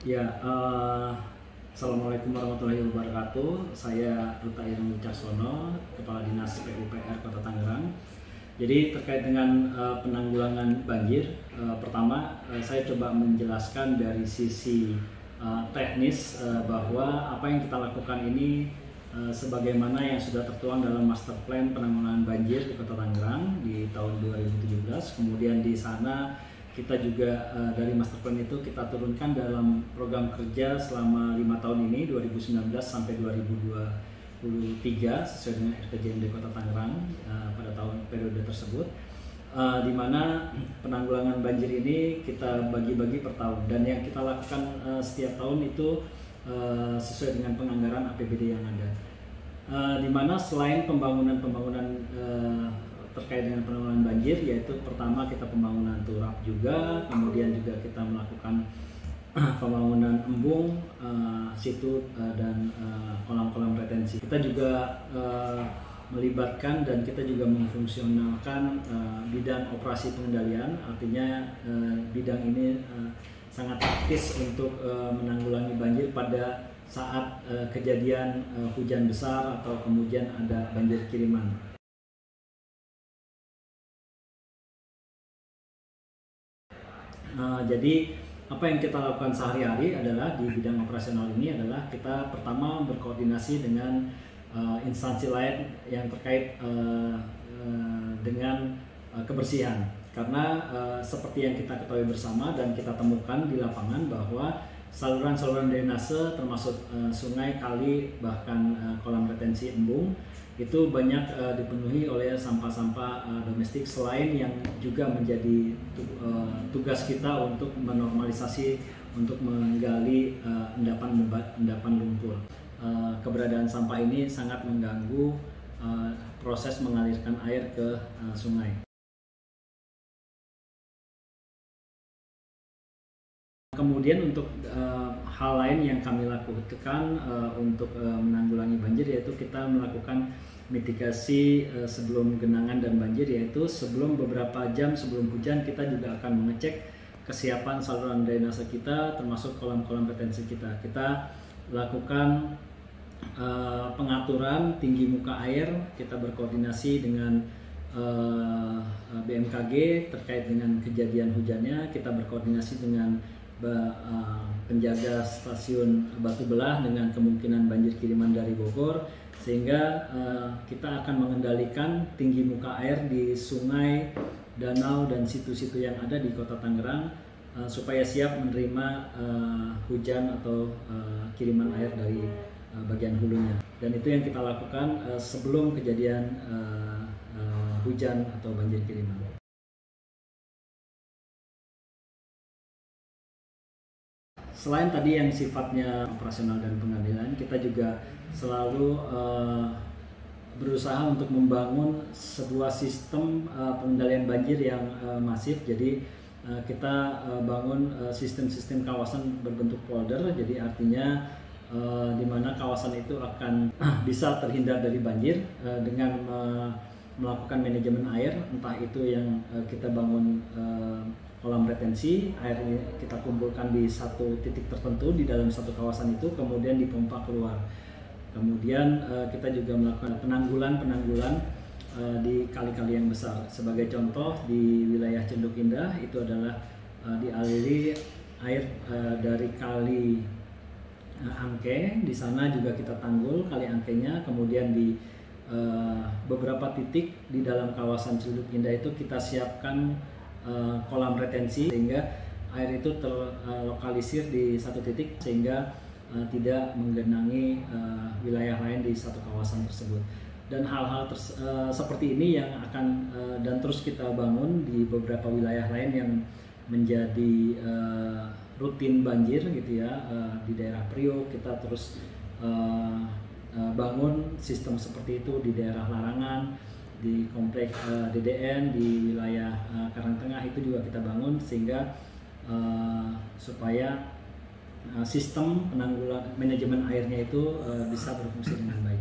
Ya, Assalamualaikum warahmatullahi wabarakatuh. Saya Duta Irung Wicaksono, Kepala Dinas PUPR Kota Tangerang. Jadi terkait dengan penanggulangan banjir, pertama saya coba menjelaskan dari sisi teknis bahwa apa yang kita lakukan ini sebagaimana yang sudah tertuang dalam Master Plan Penanggulangan Banjir di Kota Tangerang di tahun 2017. Kemudian di sana kita juga dari master plan itu kita turunkan dalam program kerja selama 5 tahun ini 2019 sampai 2023 sesuai dengan RPJMD Kota Tangerang pada tahun periode tersebut, di mana penanggulangan banjir ini kita bagi-bagi per tahun, dan yang kita lakukan setiap tahun itu sesuai dengan penganggaran APBD yang ada, di mana selain pembangunan terkait dengan penanggulangan banjir, yaitu pertama kita pembangunan turap juga, kemudian juga kita melakukan pembangunan embung, situ dan kolam-kolam retensi. Kita juga melibatkan dan kita juga memfungsionalkan bidang operasi pengendalian, artinya bidang ini sangat aktif untuk menanggulangi banjir pada saat kejadian hujan besar atau kemudian ada banjir kiriman. Jadi apa yang kita lakukan sehari-hari adalah di bidang operasional ini adalah kita pertama berkoordinasi dengan instansi lain yang terkait dengan kebersihan, karena seperti yang kita ketahui bersama dan kita temukan di lapangan bahwa saluran-saluran drainase termasuk sungai, kali, bahkan kolam retensi embung itu banyak dipenuhi oleh sampah-sampah domestik, selain yang juga menjadi tugas kita untuk menormalisasi, untuk menggali endapan lumpur. Keberadaan sampah ini sangat mengganggu proses mengalirkan air ke sungai. Kemudian untuk hal lain yang kami lakukan untuk menanggulangi banjir, yaitu kita melakukan mitigasi sebelum genangan dan banjir, yaitu sebelum beberapa jam sebelum hujan kita juga akan mengecek kesiapan saluran drainase kita, termasuk kolam-kolam retensi kita. Kita lakukan pengaturan tinggi muka air, kita berkoordinasi dengan BMKG terkait dengan kejadian hujannya, kita berkoordinasi dengan penjaga stasiun Batu Belah dengan kemungkinan banjir kiriman dari Bogor, sehingga kita akan mengendalikan tinggi muka air di sungai, danau, dan situ-situ yang ada di Kota Tangerang supaya siap menerima hujan atau kiriman air dari bagian hulunya. Dan itu yang kita lakukan sebelum kejadian hujan atau banjir kiriman. Selain tadi yang sifatnya operasional dan pengendalian, kita juga selalu berusaha untuk membangun sebuah sistem pengendalian banjir yang masif. Jadi kita bangun sistem-sistem kawasan berbentuk polder, jadi artinya di mana kawasan itu akan bisa terhindar dari banjir dengan melakukan manajemen air, entah itu yang kita bangun kolam retensi, air ini kita kumpulkan di satu titik tertentu di dalam satu kawasan itu, kemudian dipompa keluar. Kemudian kita juga melakukan penanggulan di kali-kali yang besar. Sebagai contoh, di wilayah Cenduk Indah itu adalah dialiri air dari kali Angke. Di sana juga kita tanggul kali Angkenya. Kemudian di beberapa titik di dalam kawasan Cenduk Indah itu kita siapkan kolam retensi, sehingga air itu terlokalisir di satu titik sehingga tidak menggenangi wilayah lain di satu kawasan tersebut. Dan hal-hal seperti ini yang akan dan terus kita bangun di beberapa wilayah lain yang menjadi rutin banjir gitu ya. Di daerah Priok kita terus bangun sistem seperti itu, di daerah Larangan, di komplek DDN, di wilayah Karangtengah itu juga kita bangun, sehingga supaya sistem penanggulangan manajemen airnya itu bisa berfungsi dengan baik.